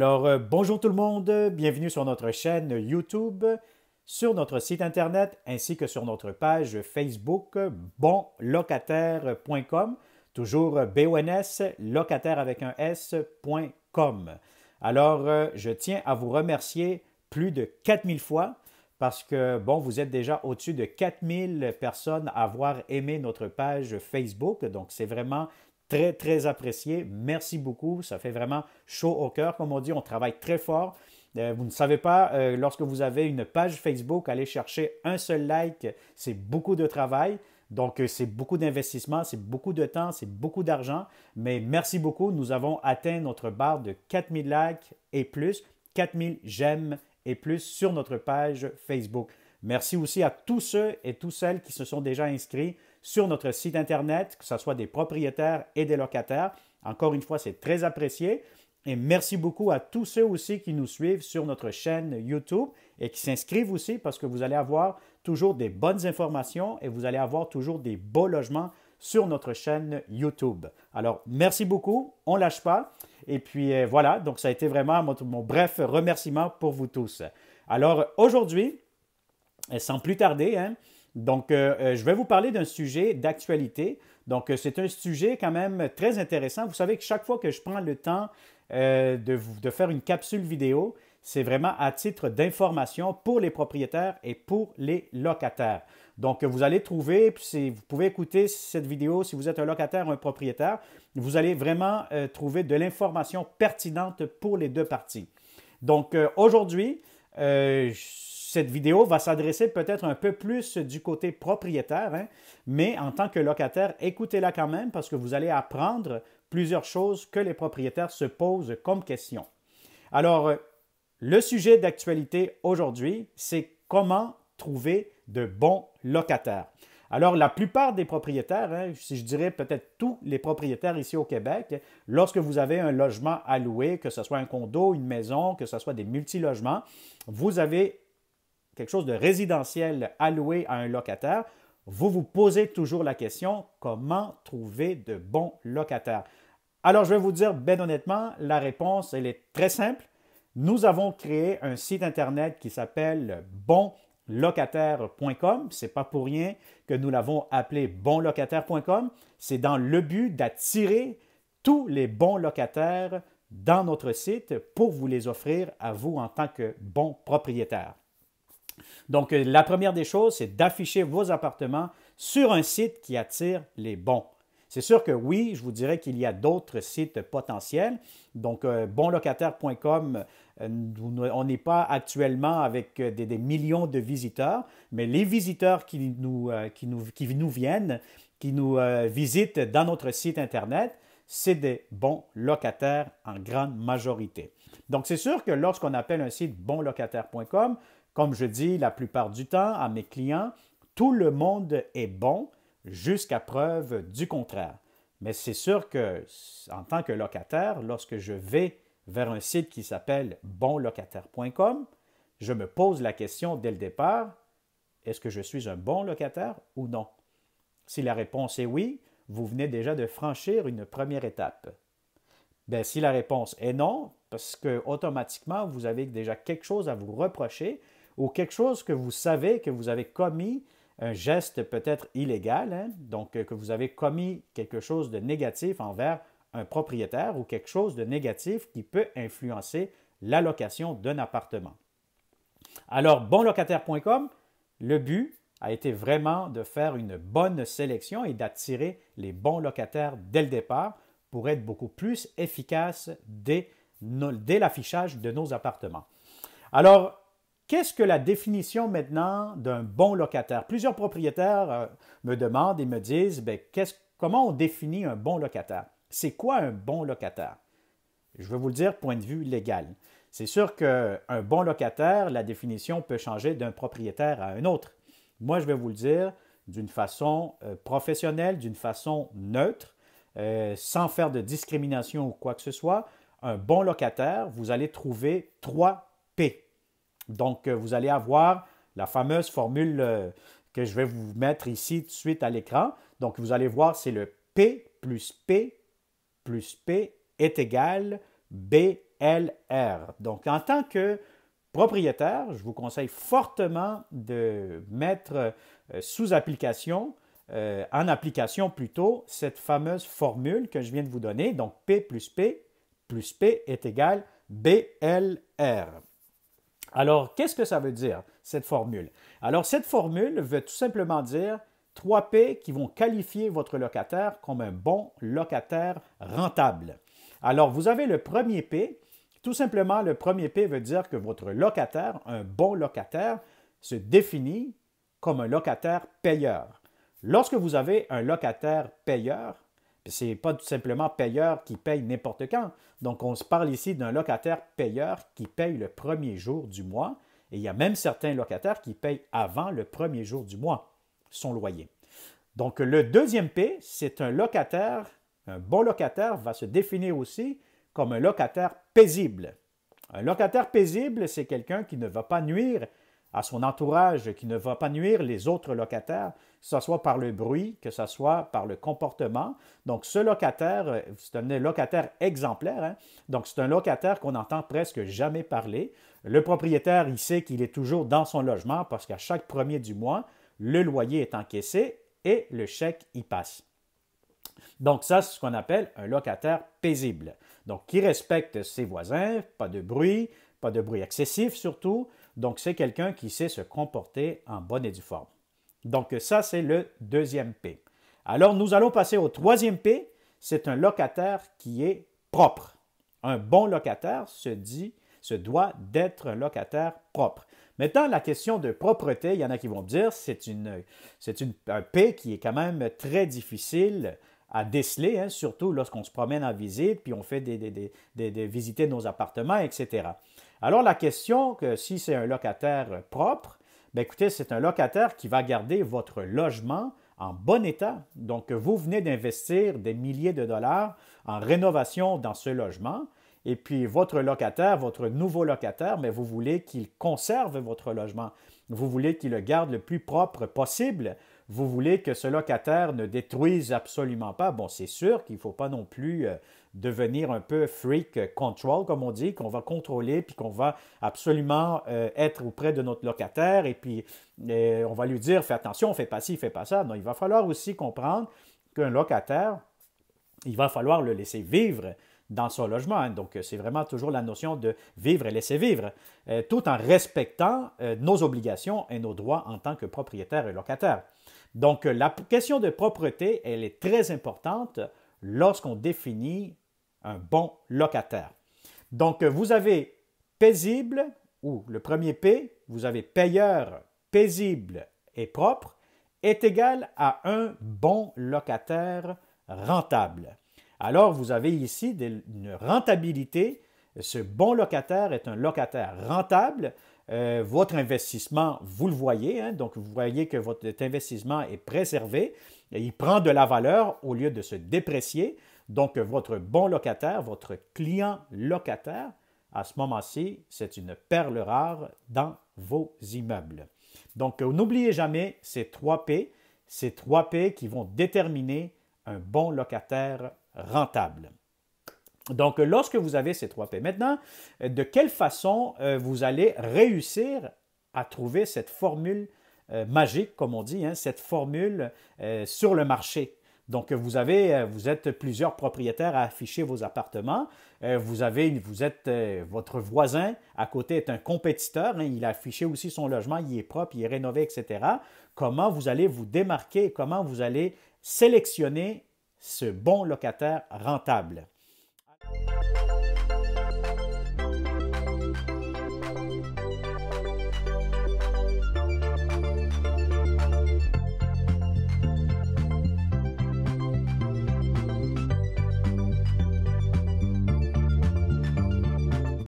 Bonjour tout le monde, bienvenue sur notre chaîne YouTube, sur notre site internet ainsi que sur notre page Facebook bonlocataire.com, toujours BONS, locataire avec un S.com. Je tiens à vous remercier plus de 4000 fois parce que, vous êtes déjà au-dessus de 4000 personnes à avoir aimé notre page Facebook, donc c'est vraiment très, très apprécié. Merci beaucoup. Ça fait vraiment chaud au cœur. Comme on dit, on travaille très fort. Vous ne savez pas, lorsque vous avez une page Facebook, aller chercher un seul like, c'est beaucoup de travail. Donc, c'est beaucoup d'investissement, c'est beaucoup de temps, c'est beaucoup d'argent. Mais merci beaucoup. Nous avons atteint notre barre de 4000 likes et plus, 4000 j'aime et plus sur notre page Facebook. Merci aussi à tous ceux et toutes celles qui se sont déjà inscrits sur notre site Internet, que ce soit des propriétaires et des locataires. Encore une fois, c'est très apprécié. Et merci beaucoup à tous ceux aussi qui nous suivent sur notre chaîne YouTube et qui s'inscrivent aussi parce que vous allez avoir toujours des bonnes informations et vous allez avoir toujours des beaux logements sur notre chaîne YouTube. Alors, merci beaucoup, on ne lâche pas. Et puis voilà, donc ça a été vraiment mon bref remerciement pour vous tous. Alors, aujourd'hui, sans plus tarder, je vais vous parler d'un sujet d'actualité. Donc, c'est un sujet quand même très intéressant. Vous savez que chaque fois que je prends le temps de faire une capsule vidéo, c'est vraiment à titre d'information pour les propriétaires et pour les locataires. Donc, vous allez trouver, puis vous pouvez écouter cette vidéo si vous êtes un locataire ou un propriétaire, vous allez vraiment trouver de l'information pertinente pour les deux parties. Donc, aujourd'hui, cette vidéo va s'adresser peut-être un peu plus du côté propriétaire, mais en tant que locataire, écoutez-la quand même parce que vous allez apprendre plusieurs choses que les propriétaires se posent comme question. Alors, le sujet d'actualité aujourd'hui, c'est comment trouver de bons locataires. Alors, la plupart des propriétaires, si je dirais peut-être tous les propriétaires ici au Québec, lorsque vous avez un logement à louer, que ce soit un condo, une maison, que ce soit des multilogements, vous avez quelque chose de résidentiel à louer à un locataire, vous vous posez toujours la question, comment trouver de bons locataires? Alors, je vais vous dire, bien honnêtement, la réponse, elle est très simple. Nous avons créé un site Internet qui s'appelle bonlocataire.com. Ce n'est pas pour rien que nous l'avons appelé bonlocataire.com. C'est dans le but d'attirer tous les bons locataires dans notre site pour vous les offrir à vous en tant que bons propriétaires. Donc, la première des choses, c'est d'afficher vos appartements sur un site qui attire les bons. C'est sûr que oui, je vous dirais qu'il y a d'autres sites potentiels. Donc, bonlocataire.com, on n'est pas actuellement avec des millions de visiteurs, mais les visiteurs qui nous viennent, qui nous visitent dans notre site Internet, c'est des bons locataires en grande majorité. Donc, c'est sûr que lorsqu'on appelle un site bonlocataire.com, comme je dis la plupart du temps à mes clients, tout le monde est bon jusqu'à preuve du contraire. Mais c'est sûr que, en tant que locataire, lorsque je vais vers un site qui s'appelle bonlocataire.com, je me pose la question dès le départ, est-ce que je suis un bon locataire ou non? Si la réponse est oui, vous venez déjà de franchir une première étape. Bien, si la réponse est non, parce que automatiquement, vous avez déjà quelque chose à vous reprocher ou quelque chose que vous savez que vous avez commis, un geste peut-être illégal, donc que vous avez commis quelque chose de négatif envers un propriétaire ou quelque chose de négatif qui peut influencer la location d'un appartement. Alors, bonlocataire.com, le but a été vraiment de faire une bonne sélection et d'attirer les bons locataires dès le départ pour être beaucoup plus efficace dès l'affichage de nos appartements. Alors, qu'est-ce que la définition maintenant d'un bon locataire? Plusieurs propriétaires me demandent et me disent, comment on définit un bon locataire? C'est quoi un bon locataire? Je vais vous le dire, point de vue légal. C'est sûr qu'un bon locataire, la définition peut changer d'un propriétaire à un autre. Moi, je vais vous le dire d'une façon professionnelle, d'une façon neutre, sans faire de discrimination ou quoi que ce soit. Un bon locataire, vous allez trouver 3 P. Donc, vous allez avoir la fameuse formule que je vais vous mettre ici tout de suite à l'écran. Donc, vous allez voir, c'est le P plus P plus P est égal B BLR. Donc, en tant que propriétaire, je vous conseille fortement de mettre sous application, en application plutôt, cette fameuse formule que je viens de vous donner. Donc, P plus P est égal BLR. Alors, qu'est-ce que ça veut dire, cette formule? Alors, cette formule veut tout simplement dire 3 P qui vont qualifier votre locataire comme un bon locataire rentable. Alors, vous avez le premier P. Tout simplement, le premier P veut dire que votre locataire, un bon locataire, se définit comme un locataire payeur. Lorsque vous avez un locataire payeur, ce n'est pas tout simplement payeur qui paye n'importe quand. Donc, on se parle ici d'un locataire payeur qui paye le premier jour du mois. Et il y a même certains locataires qui payent avant le premier jour du mois son loyer. Donc, le deuxième P, c'est un locataire, un bon locataire va se définir aussi comme un locataire paisible. Un locataire paisible, c'est quelqu'un qui ne va pas nuire à son entourage, qui ne va pas nuire les autres locataires, que ce soit par le bruit, que ce soit par le comportement. Donc, ce locataire, c'est un locataire exemplaire. Hein? Donc, c'est un locataire qu'on n'entend presque jamais parler. Le propriétaire, il sait qu'il est toujours dans son logement parce qu'à chaque premier du mois, le loyer est encaissé et le chèque y passe. Donc, ça, c'est ce qu'on appelle un locataire paisible. Donc, qui respecte ses voisins, pas de bruit excessif surtout. Donc, c'est quelqu'un qui sait se comporter en bonne et due forme. Donc, ça, c'est le deuxième P. Alors, nous allons passer au troisième P. C'est un locataire qui est propre. Un bon locataire se doit d'être un locataire propre. Maintenant, la question de propreté, il y en a qui vont me dire, c'est un P qui est quand même très difficile à déceler, hein, surtout lorsqu'on se promène en visite, puis on fait visiter nos appartements, etc. Alors, la question, que si c'est un locataire propre, bien écoutez, c'est un locataire qui va garder votre logement en bon état. Donc, vous venez d'investir des milliers de dollars en rénovation dans ce logement, et puis votre locataire, votre nouveau locataire, mais vous voulez qu'il conserve votre logement. Vous voulez qu'il le garde le plus propre possible. Vous voulez que ce locataire ne détruise absolument pas. Bon, c'est sûr qu'il ne faut pas non plus devenir un peu freak control, comme on dit, qu'on va contrôler puis qu'on va absolument être auprès de notre locataire et puis on va lui dire, fais attention, fais pas ci, fais pas ça. Non, il va falloir aussi comprendre qu'un locataire, il va falloir le laisser vivre dans son logement. Hein. Donc, c'est vraiment toujours la notion de vivre et laisser vivre, tout en respectant nos obligations et nos droits en tant que propriétaire et locataire. Donc, la question de propreté, elle est très importante lorsqu'on définit un bon locataire. Donc, vous avez paisible, ou le premier P, vous avez payeur, paisible et propre, est égal à un bon locataire rentable. Alors, vous avez ici une rentabilité. Ce bon locataire est un locataire rentable. Votre investissement, vous le voyez, hein, donc vous voyez que votre investissement est préservé. Il prend de la valeur au lieu de se déprécier. Donc, votre bon locataire, votre client locataire, à ce moment-ci, c'est une perle rare dans vos immeubles. Donc, n'oubliez jamais ces 3 P qui vont déterminer un bon locataire rentable. Donc, lorsque vous avez ces 3 P, maintenant, de quelle façon vous allez réussir à trouver cette formule magique, comme on dit, hein, cette formule sur le marché? Donc, vous êtes plusieurs propriétaires à afficher vos appartements. Votre voisin à côté est un compétiteur. Hein, il a affiché aussi son logement, il est propre, il est rénové, etc. Comment vous allez vous démarquer? Comment vous allez sélectionner ce bon locataire rentable?